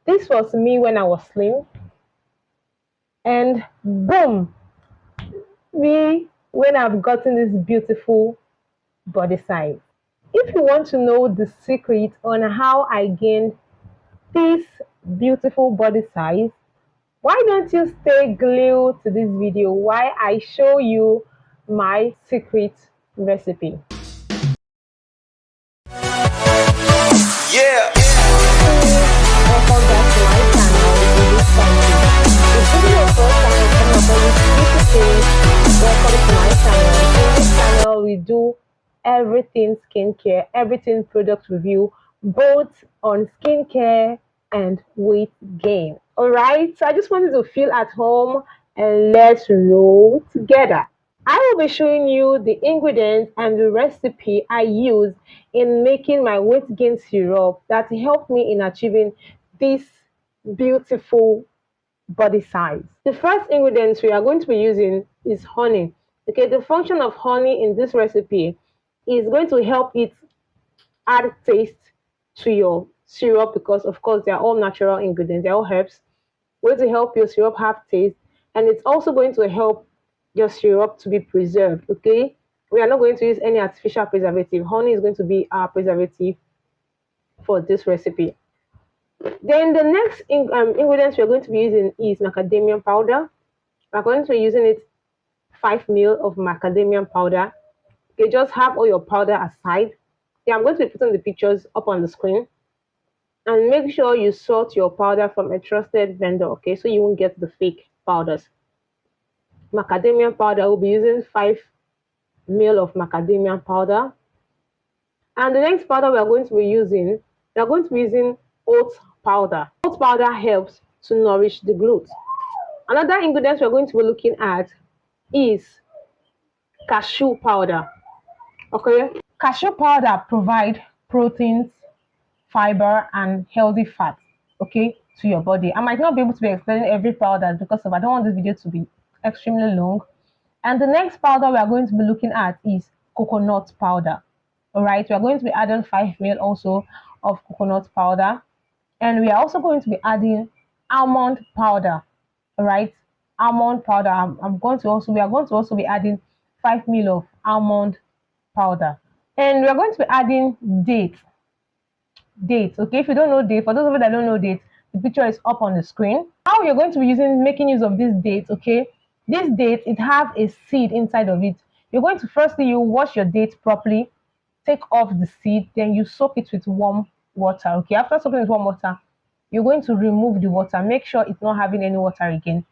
This was me when I was slim, and boom, me when I've gotten this beautiful body size. If you want to know the secret on how I gained this beautiful body size, why don't you stay glued to this video while I show you my secret recipe. Yeah. Welcome back to my channel in this country. If this is your first time coming up on this welcome to my channel. In this channel we do everything skincare, everything product review, both on skincare and weight gain. Alright, so I just wanted to feel at home and let's roll together. I will be showing you the ingredients and the recipe I use in making my weight gain syrup that helped me in achieving this beautiful body size. The first ingredients we are going to be using is honey. Okay, the function of honey in this recipe is going to help it add taste to your syrup because of course they are all natural ingredients, they're all herbs. Going to help your syrup have taste, and it's also going to help your syrup to be preserved. Okay, we are not going to use any artificial preservative. Honey is going to be our preservative for this recipe. Then the next ingredients we're going to be using is macadamia powder. We're going to be using it 5 ml of macadamia powder. Okay, just have all your powder aside. Yeah, I'm going to be putting the pictures up on the screen. And make sure you sort your powder from a trusted vendor, okay, so you won't get the fake powders. Macadamia powder, we'll be using 5 ml of macadamia powder. And the next powder we are going to be using oat powder. Oat powder helps to nourish the glutes. Another ingredient we're going to be looking at is cashew powder. Okay, cashew powder provide proteins, fiber, and healthy fat, okay, to your body. I might not be able to be explaining every powder because I don't want this video to be extremely long. And the next powder we are going to be looking at is coconut powder. All right, we are going to be adding 5 ml also of coconut powder, and we are also going to be adding almond powder. All right, almond powder. We are going to also be adding 5 ml of almond powder, and we are going to be adding dates. Okay, if you don't know date, for those of you that don't know date, the picture is up on the screen. How you're going to be making use of this date, okay? This date, it has a seed inside of it. You're going to firstly, you wash your date properly, take off the seed, then you soak it with warm water, okay? After soaking it with warm water, you're going to remove the water. Make sure it's not having any water again.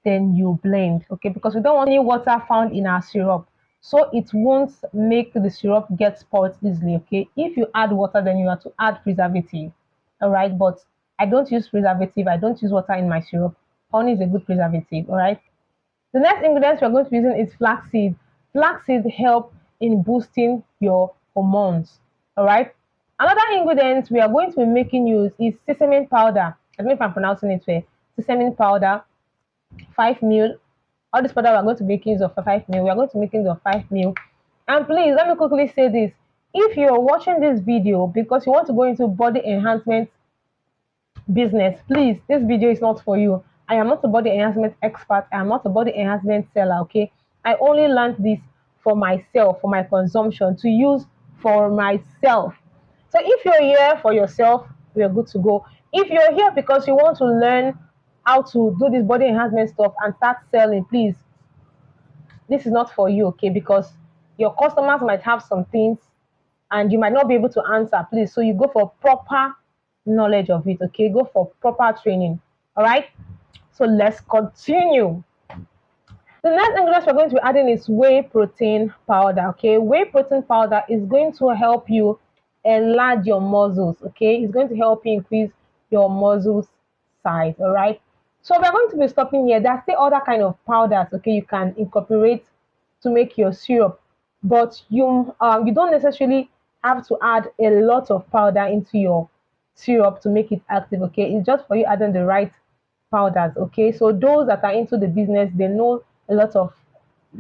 Then you blend, okay? Because we don't want any water found in our syrup, so it won't make the syrup get spoiled easily. Okay, if you add water, then you have to add preservative. All right, but I don't use preservative. I don't use water in my syrup. Honey is a good preservative. All right, the next ingredients we're going to be using is flaxseed. Flaxseed help in boosting your hormones. All right, another ingredient we are going to be making use is sesame powder. I don't know if I'm pronouncing it well. Sesame powder, 5 ml. All this powder we're going to make use of for 5 ml. We are going to make use of 5 ml. And please let me quickly say this: if you're watching this video because you want to go into body enhancement business, please, this video is not for you. I am not a body enhancement expert. I am not a body enhancement seller. Okay, I only learned this for myself, for my consumption, to use for myself. So if you're here for yourself, we're good to go. If you're here because you want to learn how to do this body enhancement stuff and start selling, please, this is not for you, okay? Because your customers might have some things and you might not be able to answer, please. So you go for proper knowledge of it, okay? Go for proper training. All right, so let's continue. The next ingredient we're going to be adding is whey protein powder. Okay, whey protein powder is going to help you enlarge your muscles. Okay, it's going to help you increase your muscles size. All right, so we're going to be stopping here. There's still other kind of powders, okay, you can incorporate to make your syrup, but you don't necessarily have to add a lot of powder into your syrup to make it active. Okay, it's just for you adding the right powders. Okay, so those that are into the business, they know a lot of,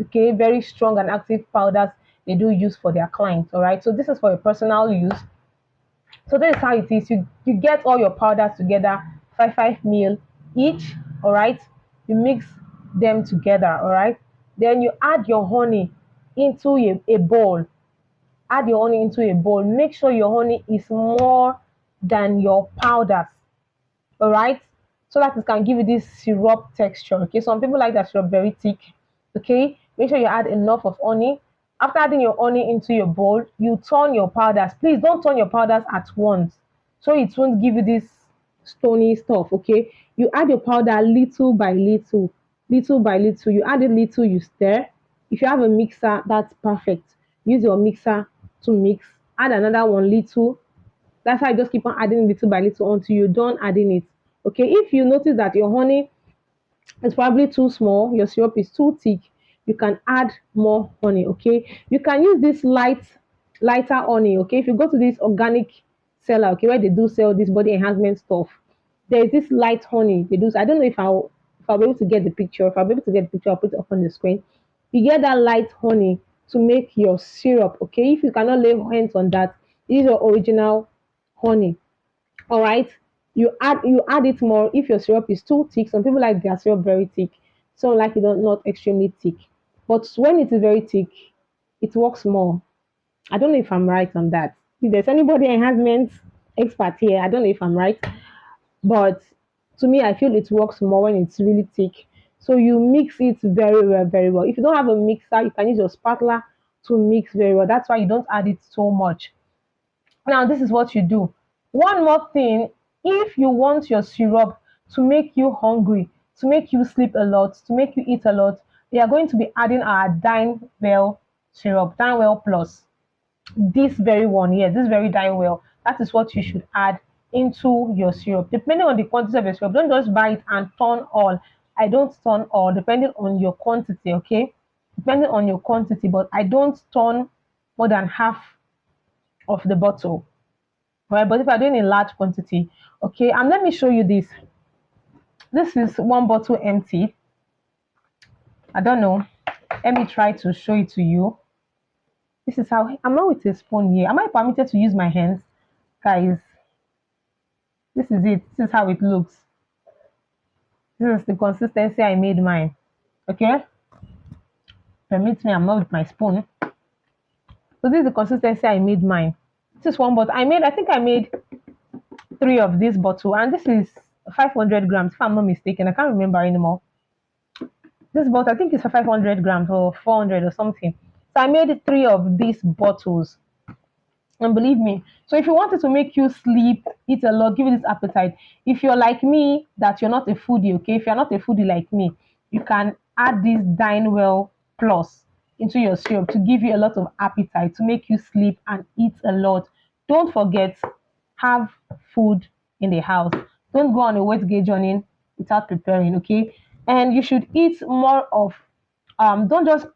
okay, very strong and active powders they do use for their clients. All right, so this is for your personal use. So this is how it is. You get all your powders together, 5 ml each. All right, you mix them together. All right, then you add your honey into a bowl. Add your honey into a bowl. Make sure your honey is more than your powders. All right, so that it can give you this syrup texture. Okay, some people like that syrup very thick. Okay, make sure you add enough of honey. After adding your honey into your bowl, you turn your powders. Please don't turn your powders at once, so it won't give you this stony stuff. Okay, you add your powder little by little, little by little. You add it little, you stir. If you have a mixer, that's perfect. Use your mixer to mix. Add another one little. That's why I just keep on adding little by little until you're done adding it. Okay, if you notice that your honey is probably too small, your syrup is too thick, you can add more honey. Okay, you can use this lighter honey. Okay, if you go to this organic seller, okay, where they do sell this body enhancement stuff, there is this light honey they do. I don't know if I'll be able to get the picture. If I'll be able to get the picture, I'll put it up on the screen. You get that light honey to make your syrup. Okay, if you cannot lay hands on that, use your original honey. All right, you add it more if your syrup is too thick. Some people like their syrup very thick, some like it not extremely thick. But when it is very thick, it works more. I don't know if I'm right on that. If there's anybody enhancement expert here, I don't know if I'm right, but to me, I feel it works more when it's really thick. So you mix it very well, very well. If you don't have a mixer, you can use your spatula to mix very well. That's why you don't add it so much. Now, this is what you do. One more thing, if you want your syrup to make you hungry, to make you sleep a lot, to make you eat a lot, we are going to be adding our Dynewell syrup, Dynewell Plus. This very one here, this very Dynewell, that is what you should add into your syrup. Depending on the quantity of your syrup, don't just buy it and turn all. I don't turn all, depending on your quantity, okay? Depending on your quantity, but I don't turn more than half of the bottle. Right, but if you're doing a large quantity, okay, and let me show you this. This is one bottle empty. I don't know. Let me try to show it to you. This is how I'm not with a spoon here. Am I permitted to use my hands, guys? This is it. This is how it looks. This is the consistency I made mine. Okay, permit me. I'm not with my spoon. So this is the consistency I made mine. This is one bottle. I think I made 3 of this bottle, and this is 500 grams, if I'm not mistaken. I can't remember anymore. This bottle, I think it's for 500 grams or 400 or something. So I made 3 of these bottles. And believe me, so if you wanted to make you sleep, eat a lot, give you this appetite, if you're like me, that you're not a foodie, okay? If you're not a foodie like me, you can add this Dynewell Plus into your syrup to give you a lot of appetite, to make you sleep and eat a lot. Don't forget, have food in the house. Don't go on a weight gain journey without preparing, okay? And you should eat more of, don't just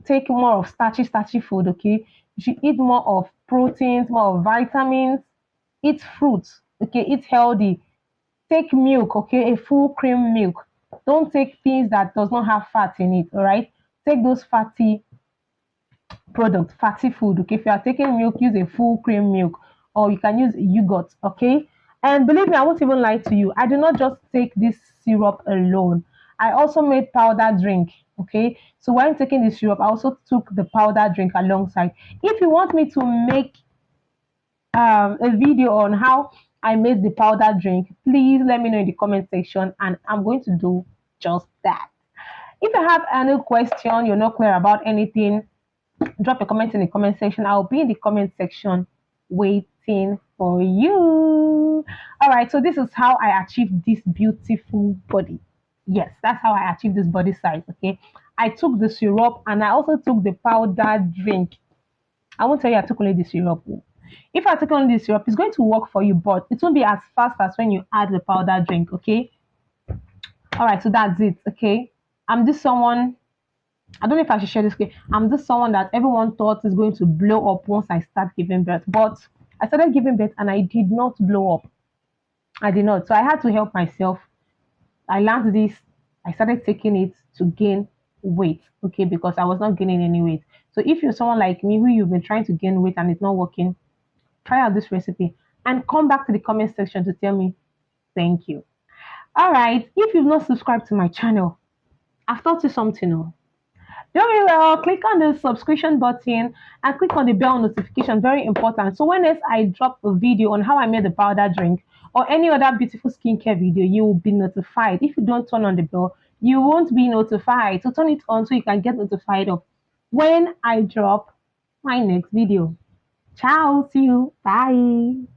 take more of starchy food, okay? You should eat more of proteins, more of vitamins, eat fruits, okay? Eat healthy. Take milk, okay? A full cream milk. Don't take things that does not have fat in it, all right? Take those fatty products, fatty food, okay? If you are taking milk, use a full cream milk, or you can use yogurt, okay? And believe me, I won't even lie to you. I do not just take this syrup alone. I also made powder drink, okay? So when taking the syrup, I also took the powder drink alongside. If you want me to make a video on how I made the powder drink, please let me know in the comment section, and I'm going to do just that. If you have any question, you're not clear about anything, drop a comment in the comment section. I'll be in the comment section waiting for you. All right, so this is how I achieved this beautiful body. Yes, that's how I achieved this body size. Okay, I took the syrup and I also took the powder drink. I won't tell you I took only the syrup. If I take only the syrup, it's going to work for you, but it won't be as fast as when you add the powder drink. Okay, all right, so that's it. Okay, I'm just someone, I don't know if I should share this. I'm just someone that everyone thought is going to blow up once I start giving birth. But I started giving birth and I did not blow up. I did not. So I had to help myself. I learned this. I started taking it to gain weight. Okay, because I was not gaining any weight. So if you're someone like me who you've been trying to gain weight and it's not working, try out this recipe and come back to the comment section to tell me thank you. All right, if you've not subscribed to my channel, I've taught you something. Oh. Very well, click on the subscription button and click on the bell notification. Very important. So when else I drop a video on how I made the powder drink or any other beautiful skincare video, you will be notified. If you don't turn on the bell, you won't be notified. So turn it on so you can get notified of when I drop my next video. Ciao, see you. Bye.